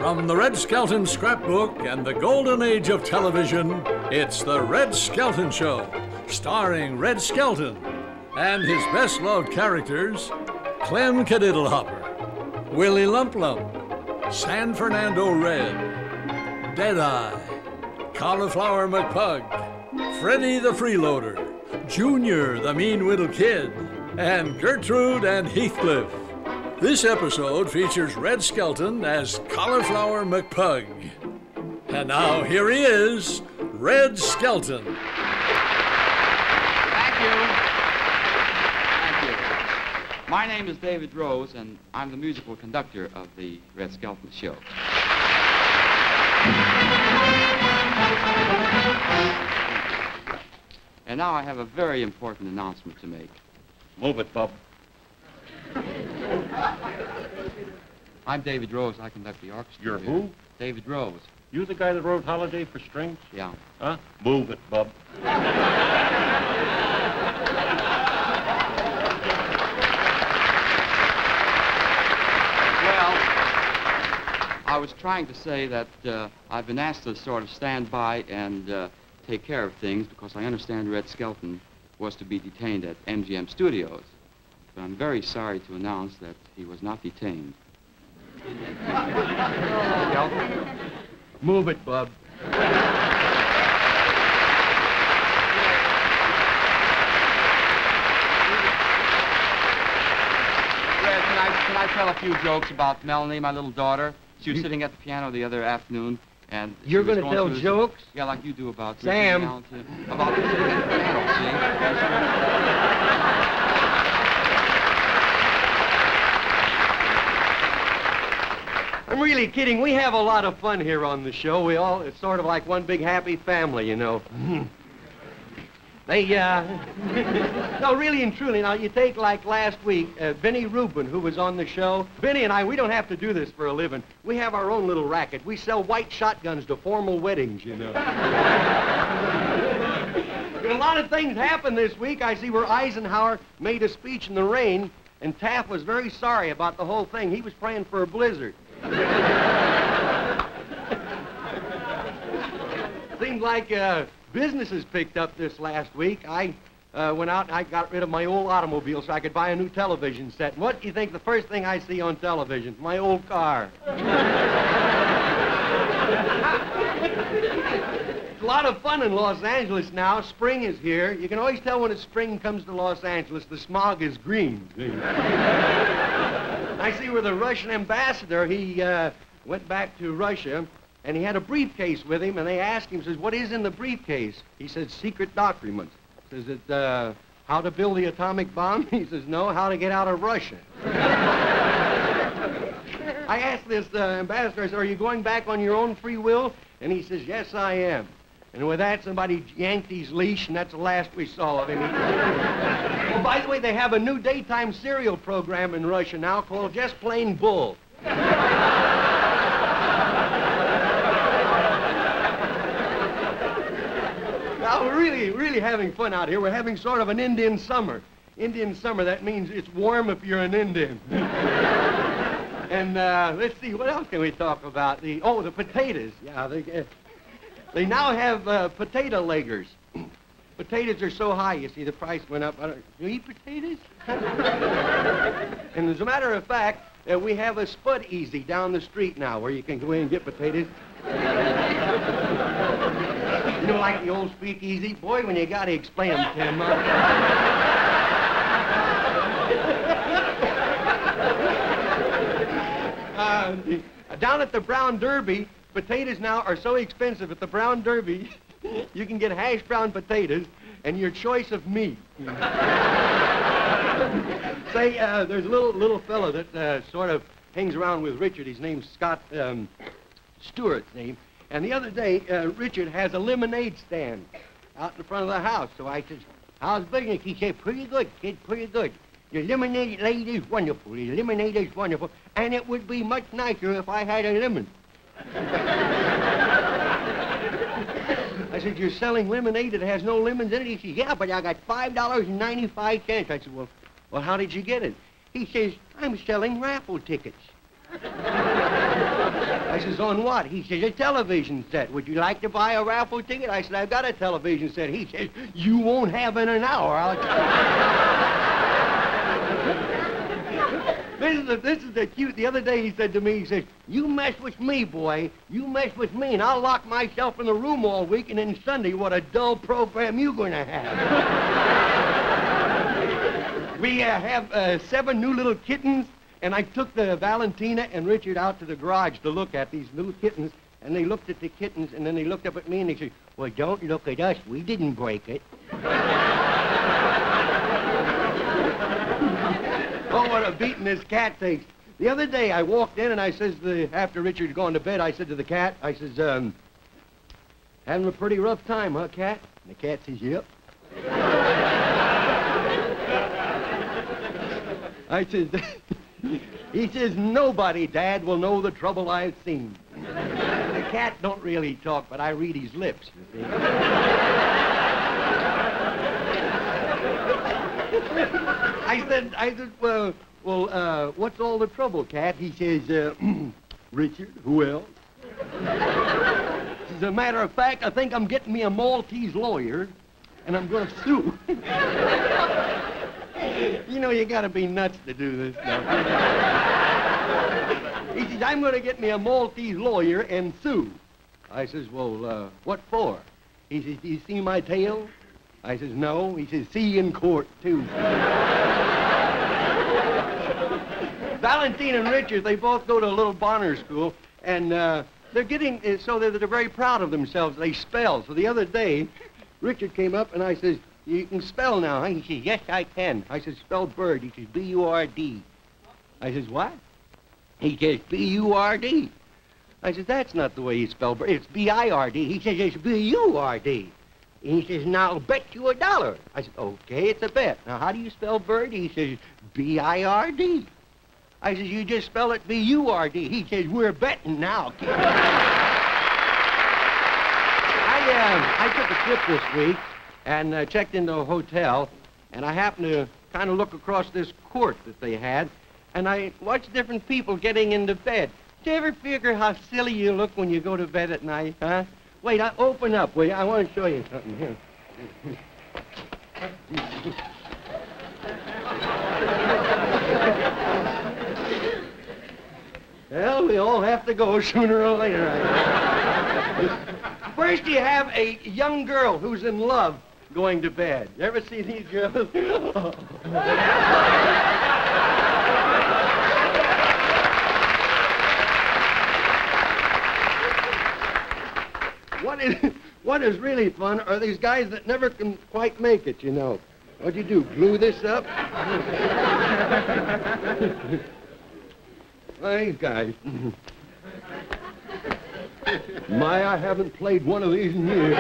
From the Red Skelton Scrapbook and the golden age of television, it's the Red Skelton Show, starring Red Skelton and his best-loved characters, Clem Cadiddlehopper, Willie Lump Lump, San Fernando Red, Deadeye, Cauliflower McPugg, Freddie the Freeloader, Junior the Mean Little Kid, and Gertrude and Heathcliff. This episode features Red Skelton as Cauliflower McPugg. And now here he is, Red Skelton. Thank you. Thank you. My name is David Rose, and I'm the musical conductor of the Red Skelton Show. And now I have a very important announcement to make. Move it, Bub. I'm David Rose. I conduct the orchestra. You're here. who? David Rose. You the guy that wrote Holiday for Strings? Yeah. Huh? Move it, Bub. Well, I was trying to say that I've been asked to sort of stand by and take care of things because I understand Red Skelton was to be detained at MGM Studios. But I'm very sorry to announce that he was not detained. Skelton? Move it, Bub. Can I tell a few jokes about Melanie, my little daughter? She was sitting at the piano the other afternoon, and you're going to tell jokes? Yeah, like you do about Sam. About sitting at the piano, see? I'm really kidding. We have a lot of fun here on the show. It's sort of like one big happy family, you know. No, really and truly, now you take like last week, Benny Rubin, who was on the show. Benny and I, we don't have to do this for a living. We have our own little racket. We sell white shotguns to formal weddings, you know. A lot of things happened this week. I see where Eisenhower made a speech in the rain, and Taff was very sorry about the whole thing. He was praying for a blizzard. Seemed like businesses picked up this last week. I went out and I got rid of my old automobile so I could buy a new television set. And what do you think the first thing I see on television? My old car. It's a lot of fun in Los Angeles now. Spring is here. You can always tell when it's spring comes to Los Angeles. The smog is green. I see where the Russian ambassador, he went back to Russia, and he had a briefcase with him, and they asked him, says, what is in the briefcase? He said, secret documents. Says, it, how to build the atomic bomb? He says, no, how to get out of Russia. I asked this ambassador, I said, are you going back on your own free will? And he says, yes, I am. And with that, somebody yanked his leash, and that's the last we saw of him. Oh, by the way, they have a new daytime serial program in Russia now called Just Plain Bull. Now, we're really having fun out here. We're having sort of an Indian summer. Indian summer, that means it's warm if you're an Indian. And let's see, what else can we talk about? The potatoes. Yeah, they now have potato leggers. Potatoes are so high, you see, the price went up. You eat potatoes? And as a matter of fact, we have a Spud Easy down the street now where you can go in and get potatoes. You know, like the old speakeasy? Boy, when you got to explain them, Tim. Down at the Brown Derby, potatoes now are so expensive at the Brown Derby, you can get hash brown potatoes and your choice of meat. Say, there's a little fellow that sort of hangs around with Richard. His name's Scott Stewart's name. And the other day, Richard has a lemonade stand out in front of the house. So I said, how's business? He said, pretty good, kid, pretty good. Your lemonade is wonderful. Your lemonade is wonderful. And it would be much nicer if I had a lemon. I said, you're selling lemonade that has no lemons in it? He says, yeah, but I got $5.95. I said, well, how did you get it? He says, I'm selling raffle tickets. I says, on what? He says, a television set. Would you like to buy a raffle ticket? I said, I've got a television set. He says, you won't have it in an hour. I'll This is the cute. The other day he said to me, he says, you mess with me, boy. You mess with me, and I'll lock myself in the room all week, and then Sunday, what a dull program you're going to have. We have 7 new little kittens, and I took the Valentina and Richard out to the garage to look at these little kittens, and they looked at the kittens, and then they looked up at me, and they said, well, don't look at us. We didn't break it. Oh, what a beating this cat takes. The other day, I walked in and I says, after Richard had gone to bed, I said to the cat, I says, having a pretty rough time, huh, cat? And the cat says, yep. I says, he says, nobody, Dad, will know the trouble I've seen. The cat don't really talk, but I read his lips, you see. I said, well, what's all the trouble, cat? He says, Richard, who else? As a matter of fact, I think I'm getting me a Maltese lawyer, and I'm going to sue. You know, you got to be nuts to do this stuff. He says, I'm going to get me a Maltese lawyer and sue. I says, well, what for? He says, do you see my tail? I says, no. He says, see you in court, too. Valentine and Richard, they both go to a little Bonner school, and they're getting, so they're very proud of themselves. They spell. So the other day, Richard came up, and I says, you can spell now, huh? He says, yes, I can. I says, spell bird. He says, B-U-R-D. I says, what? He says, B-U-R-D. I says, that's not the way you spell bird. It's B-I-R-D. He says, it's B-U-R-D. He says, now I'll bet you $1. I said, okay, it's a bet. Now, how do you spell bird? He says, B-I-R-D. I says, you just spell it B-U-R-D. He says, we're betting now, kid. I took a trip this week and checked into a hotel, and I happened to kind of look across this court that they had, and I watched different people getting into bed. Do you ever figure how silly you look when you go to bed at night, huh? Wait, open up, will you? I want to show you something here. Well, we all have to go sooner or later. First, you have a young girl who's in love going to bed. You ever see these girls? What is really fun are these guys that never can quite make it, you know. What'd you do, glue this up? These guys. My, I haven't played one of these in years.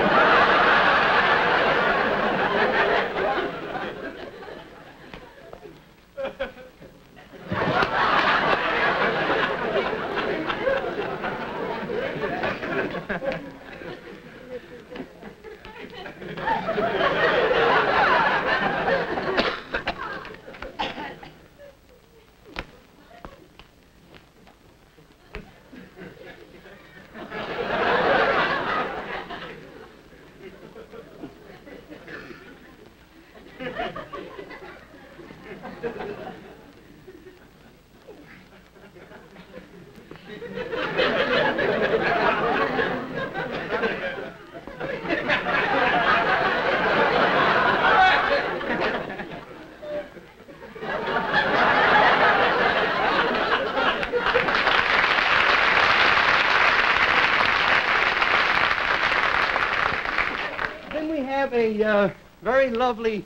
A very lovely,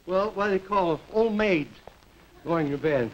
well, what do they call old maids going to bed.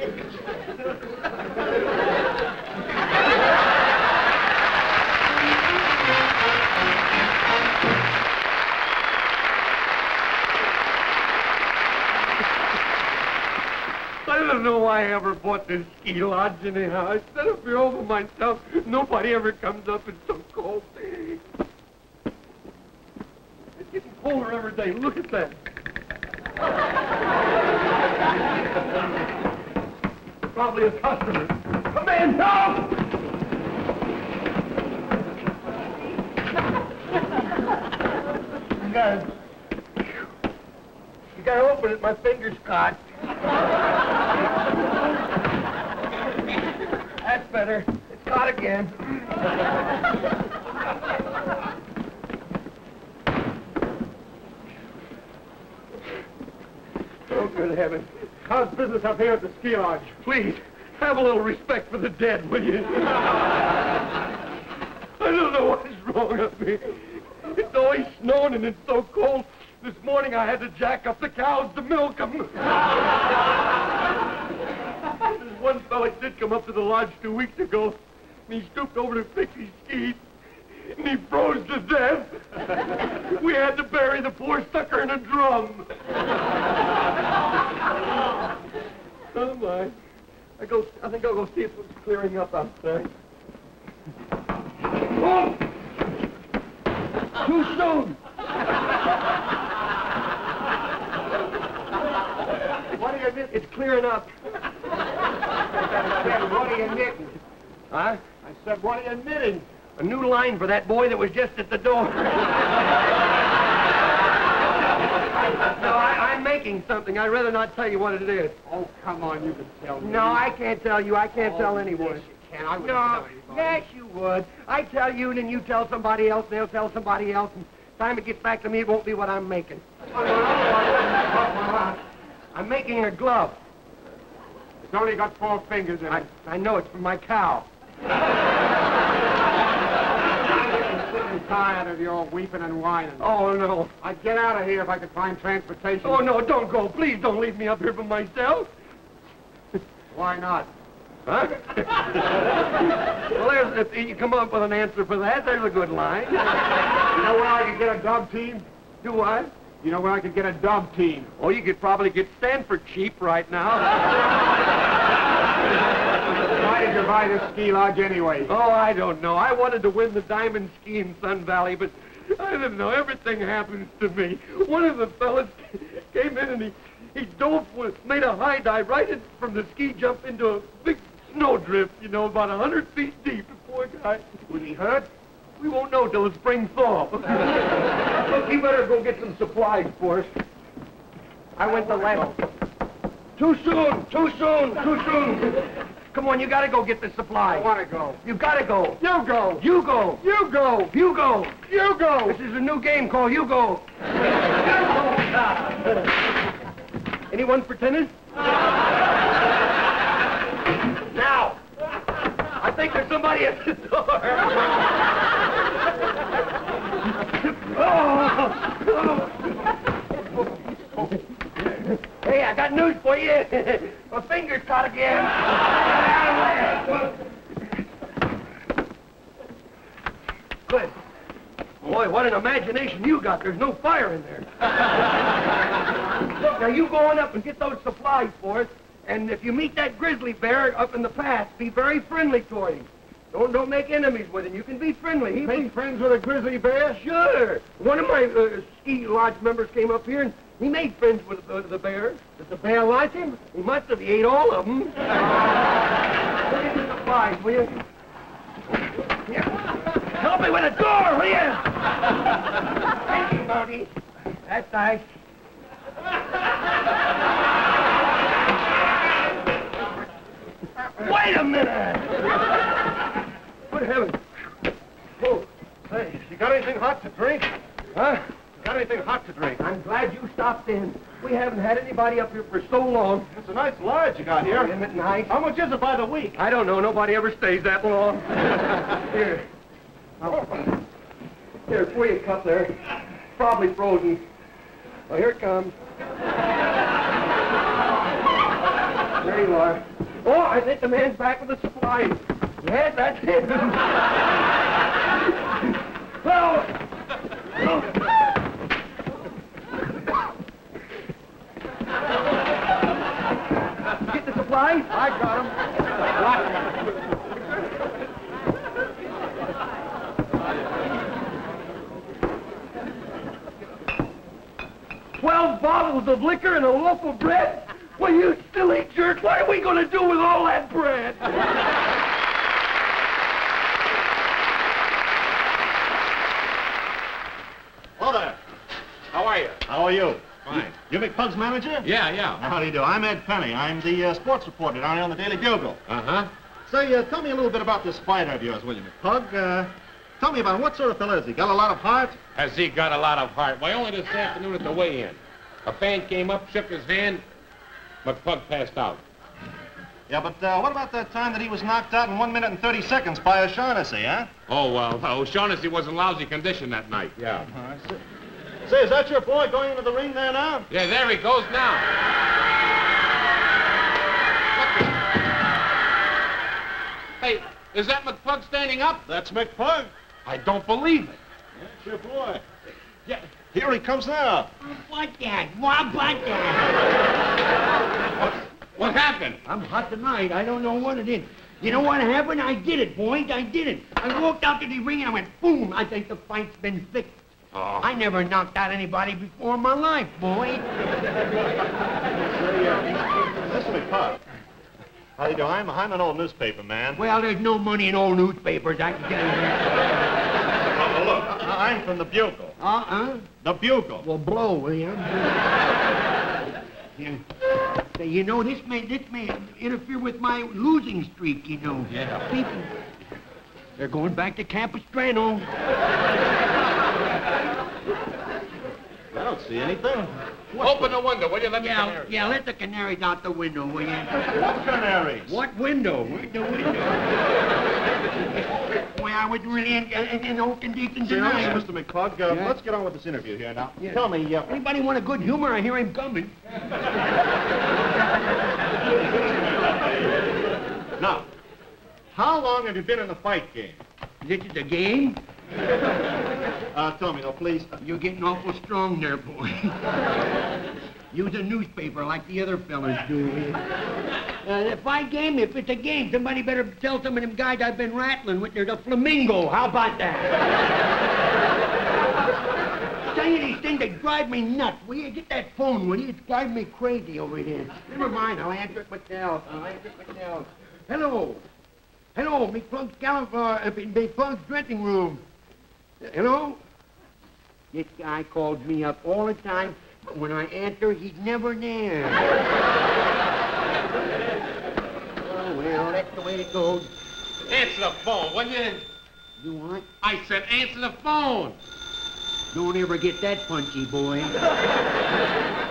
I don't know why I ever bought this ski lodge anyhow. I set up here over myself. Nobody ever comes up. It's so cold. It's getting colder every day. Look at that. Probably a customer. Come in, no! You gotta open it. My finger's caught. That's better. It's caught again. Oh, good heavens. How's business up here at the ski lodge? Please, have a little respect for the dead, will you? I don't know what is wrong up here. It's always snowing and it's so cold. This morning I had to jack up the cows to milk them. There's one fella did come up to the lodge 2 weeks ago, and he stooped over to fix his skis, and he froze to death. We had to bury the poor sucker in a drum. Oh, my. I think I'll go see if it's clearing up outside. Oh! Too soon! What are you knitting? It's clearing up. I said, what are you knitting? Huh? I said, what are you knitting? A new line for that boy that was just at the door. No, I'm making something. I'd rather not tell you what it is. Oh, come on, you can tell me. No, I can't tell you. I can't tell anyone. Yes, you can. I wouldn't No, tell anybody. yes, you would. I tell you, and then you tell somebody else, and they'll tell somebody else, and time it gets back to me, it won't be what I'm making. I'm making a glove. It's only got 4 fingers in it. I know it's for my cow. I'm sick and tired of your weeping and whining. Oh, no. I'd get out of here if I could find transportation. Oh, no, don't go. Please don't leave me up here by myself. Why not? Huh? Well, you come up with an answer for that. There's a good line. You know where I could get a dub team? Do what? You know where I could get a dub team? Oh, you could probably get Stanford cheap right now. Why did you buy this ski lodge anyway? Oh, I don't know. I wanted to win the diamond ski in Sun Valley, but I don't know. Everything happens to me. One of the fellas came in and he made a high dive right in from the ski jump into a big snowdrift, you know, about 100 feet deep. The poor guy. Was he hurt? We won't know till the spring thaw. Look, you better go get some supplies for us. I went to left. Too soon, too soon, too soon. Come on, you gotta go get the supplies. I want to go. You gotta go. You go. You go. You go. You go. You go. This is a new game called You Go. Anyone for tennis? Now. I think there's somebody at the door. Hey, I got news for you. My finger's caught again. Get out of there. Good. Boy, what an imagination you got. There's no fire in there. Look, now you go on up and get those supplies for us. And if you meet that grizzly bear up in the pass, be very friendly toward him. Don't make enemies with him. You can be friendly. Make friends with a grizzly bear? Sure. One of my ski lodge members came up here and he made friends with the bear. Did the bear like him? He must have. He ate all of them. Look at the supplies, will you? Here. Help me with the door, will you? Thank you, Marty. That's nice. Wait a minute! Good heavens. Oh, hey, you got anything hot to drink? Huh? You got anything hot to drink? I'm glad you stopped in. We haven't had anybody up here for so long. It's a nice lodge you got here. Isn't it nice? How much is it by the week? I don't know. Nobody ever stays that long. Here. Here, pour you a cup there. Probably frozen. Oh, here it comes. There you are. Oh, I think the man's back with the supplies. Yes, that's it. Well, get the supplies? I got them. 12 bottles of liquor and a loaf of bread? Well, you silly jerk, what are we going to do with all that bread? Hello there. How are you? How are you? Fine. You McPugg's manager? Yeah. How do you do? I'm Ed Penny. I'm the sports reporter down here on the Daily Bugle. Uh-huh. Say, tell me a little bit about this fighter of yours, will you, McPugg? Tell me about him. What sort of fella is he? Got a lot of heart? Has he got a lot of heart? Why, only this afternoon at the weigh-in. A fan came up, shook his hand. McPugg passed out. Yeah, but what about that time that he was knocked out in 1 minute and 30 seconds by O'Shaughnessy, huh? Oh, well, O'Shaughnessy was in lousy condition that night, yeah. Say, is that your boy going into the ring there now? Yeah, there he goes now. Hey, is that McPugg standing up? That's McPugg. I don't believe it. That's your boy. Yeah, here he comes now. What that? What that? What happened? I'm hot tonight. I don't know what it is. You know what happened? I did it, boys. I did it. I walked out to the ring and I went, boom. I think the fight's been fixed. Oh. I never knocked out anybody before in my life, boy. Mr. McPugg. How do you do? I'm an old newspaper man. Well, there's no money in old newspapers, I can tell you that. Oh, look, I'm from the Bugle. The Bugle. Well, blow, will you? Yeah. Say, you know, this may interfere with my losing streak, you know. Yeah. People, they're going back to Capistrano. I don't see anything. Open the window, will you? Let me come here. Yeah, let the canaries out the window, will you? What canaries? What window? Where's the window? Boy, I was really in no condition See, now, tonight. Mr. McPugg, let's get on with this interview here now. Yeah. Tell me, Anybody want a good humor? I hear him coming. now, how long have you been in the fight game? This is a game? Tell me, though, please. You're getting awful strong there, boy. Use a newspaper like the other fellas do. If it's a game, somebody better tell some of them guys I've been rattling with. There's a flamingo. How about that? Saying these things that drive me nuts. Will you get that phone, will you? It's driving me crazy over here. Never mind, I'll answer it myself. Hello. Hello, McPugg's Cauliflower, McPugg's dressing room. Hello? This guy calls me up all the time, but when I answer, he's never there. Oh, well, that's the way it goes. Answer the phone, will you? You what? I said answer the phone. Don't ever get that punchy, boy.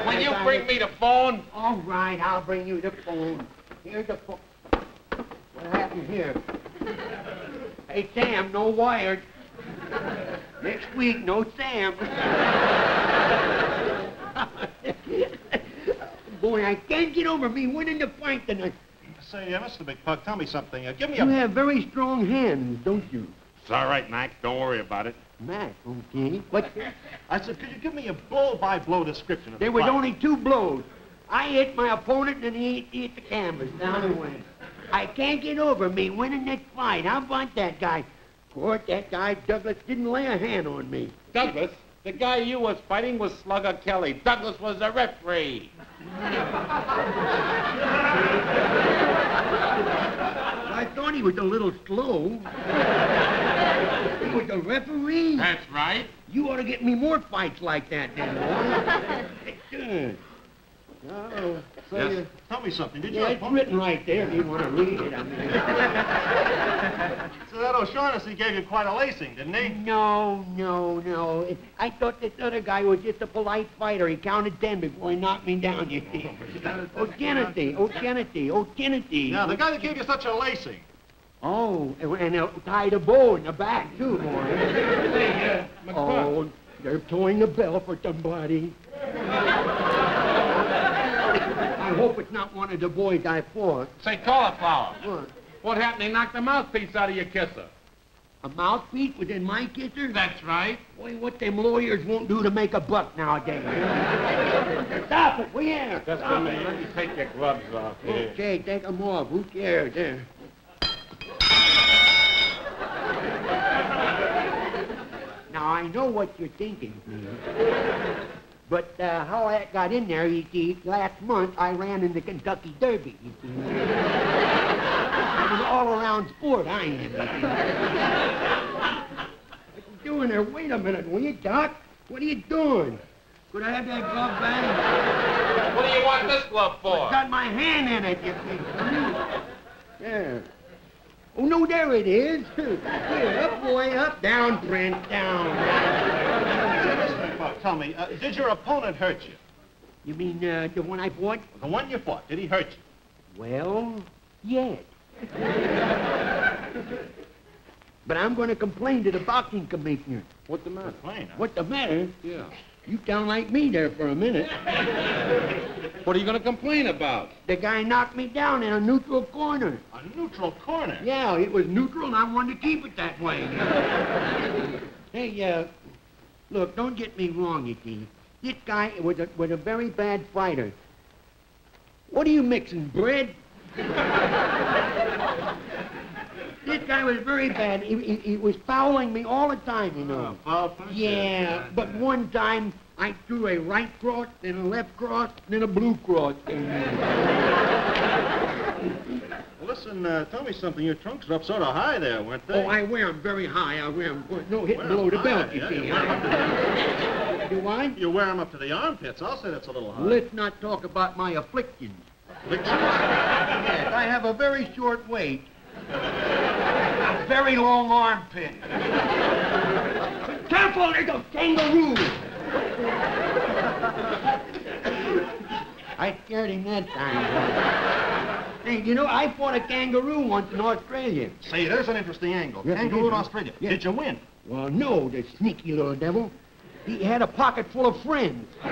Will you bring me the phone? All right, I'll bring you the phone. Here's the phone. What happened here? Hey, Sam, no wired. Next week, no Sam. Boy, I can't get over me winning the fight tonight. Say, Mr. McPugg, tell me something. Give me You have very strong hands, don't you? It's all right, Mac. Don't worry about it. Mac, okay. What? I said, could you give me a blow-by-blow description of There the was fight? only 2 blows. I hit my opponent and he hit the canvas down and went. I can't get over me winning this fight. How about that guy? Of course, that guy Douglas didn't lay a hand on me. Douglas, the guy you was fighting was Slugger Kelly. Douglas was the referee. I thought he was a little slow. He was a referee. That's right. You ought to get me more fights like that, then, boy. Oh, so Yes. Tell me something. Did you yeah, it's written right there if you want to read it. I mean. So that O'Shaughnessy gave you quite a lacing, didn't he? No. I thought this other guy was just a polite fighter. He counted 10 before he knocked me down, you see. O'Kennedy. Yeah, the guy that gave you such a lacing. Oh, and they'll tie the bow in the back, too, boy. Hey, McPugg. Oh, they're towing the bell for somebody. I hope it's not one of the boys I fought. Say, Cauliflower. What? What happened? They knocked the mouthpiece out of your kisser. A mouthpiece within my kisser? That's right. Boy, what them lawyers won't do to make a buck nowadays. Stop it, we here. Just a minute. Let me take your gloves off here. Okay, take them off. Who cares? There. Now, I know what you're thinking, but how I got in there, you see, last month I ran in the Kentucky Derby, you see. I'm an all-around sport, I am. What you doing there? Wait a minute, will you, Doc? What are you doing? Could I have that glove back? What do you want this glove for? It's got my hand in it, you see. There. Oh, no, there it is. Here, up, boy, up, down, Brent, down. Tell me, did your opponent hurt you? You mean the one I fought? The one you fought, did he hurt you? Well, yes. But I'm going to complain to the boxing commissioner. What's the matter? Complain, huh? What's the matter? Yeah. You sound like me there for a minute. What are you going to complain about? The guy knocked me down in a neutral corner. A neutral corner? Yeah, it was neutral, and I wanted to keep it that way. Hey, look, don't get me wrong, you see. This guy was a very bad fighter. What are you mixing, bread? This guy was very bad. He was fouling me all the time, you know. Foul punch? Yeah, but one time I threw a right cross, then a left cross, then a blue cross. Well, listen, tell me something. Your trunks are up sort of high there, weren't they? Oh, I wear them very high. I wear them. No, hitting Wear 'em below the belt, high, you yeah? see. You wear 'em up to the- Do I? You wear them up to the armpits. I'll say that's a little high. Let's not talk about my afflictions. Afflictions? Yes, I have a very short waist. A very long armpit. Careful, there's a kangaroo. I scared him that time. Hey, you know, I fought a kangaroo once in Australia. Say, there's an interesting angle. Yes, Kangaroo it is. in Australia. Yes. Did you win? Well, no, the sneaky little devil. He had a pocket full of friends. Say,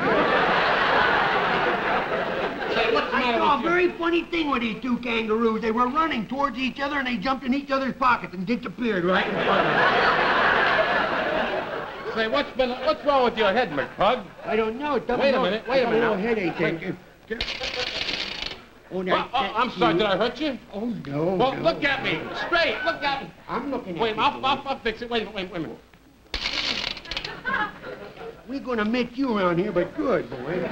what's the I matter saw a with you? very funny thing with these two kangaroos. They were running towards each other, and they jumped in each other's pockets and disappeared right in front of Say, what's wrong with your head, McPugg? them. I don't know. Wait a minute, wait a I got minute. a little headache. Oh, now, I'm sorry, did I hurt you? Oh, no, Well, no. look at me. Straight, look at me. I'm looking at Wait, you. I'll fix it. Wait a minute. We're going to meet you around here, but good, boy.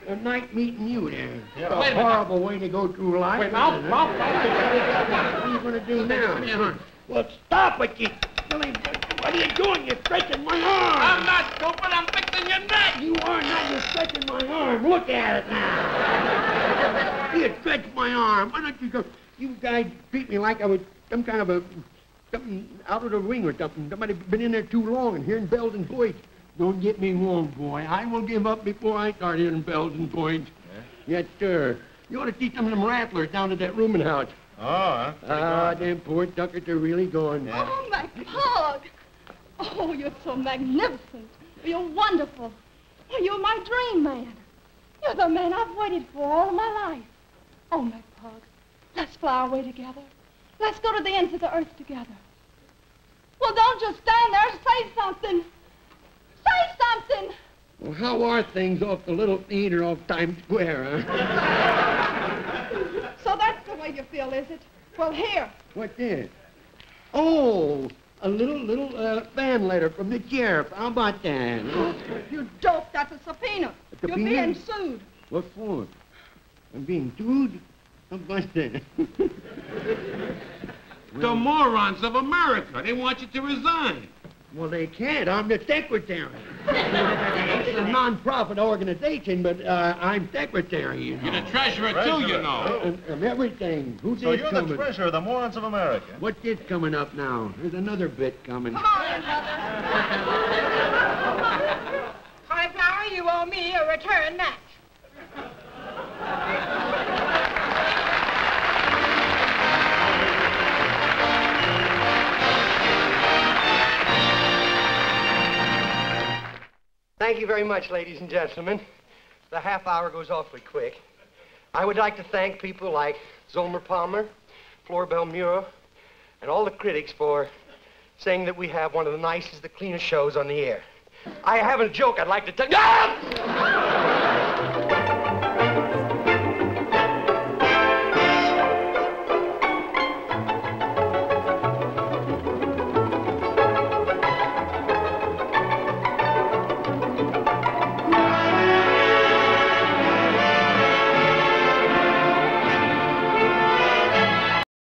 A night meeting you there. Yeah. It's Wait a a minute. horrible way to go through life. Wait, isn't it? I'll What are you going to do now? Well, stop it, you silly... What are you doing? You're stretching my arm. I'm not stupid. I'm fixing your neck. You are not. You're stretching my arm. Look at it now. You stretched my arm. Why don't you go... You guys treat me like I was some kind of something out of the ring or something. Somebody been in there too long and hearing bells and boys. Don't get me wrong, boy. I will give up before I start hearing bells and boys. Yeah? Yes, sir. You ought to see some of them rattlers down at that rooming house. Oh, huh? Ah, them poor duckers are really going. Oh, McPugg! Oh, you're so magnificent. You're wonderful. Oh, you're my dream man. You're the man I've waited for all my life. Oh, McPugg, let's fly away together. Let's go to the ends of the earth together. Well, don't just stand there. Say something. Say something. Well, how are things off the little theater off Times Square, huh? So that's the way you feel, is it? Well, here. What's this? Oh, a little fan letter from the sheriff. How about that? You dope. That's a subpoena. A You're subpoena? being sued. What for? I'm being sued? How about that? The morons of America. They want you to resign. Well, they can't. I'm the secretary. It's a non-profit organization, but I'm secretary, you know. You're the treasurer, too, you know. Of everything. Who's So this you're coming? the treasurer of the Morons of America. What's this coming up now? There's another bit coming. Come on in, Mother. Cauliflower, you owe me a return match. Thank you very much, ladies and gentlemen. The half hour goes awfully quick. I would like to thank people like Zomer Palmer, Florbell Mura, and all the critics for saying that we have one of the nicest, the cleanest shows on the air. I have a joke I'd like to tell you.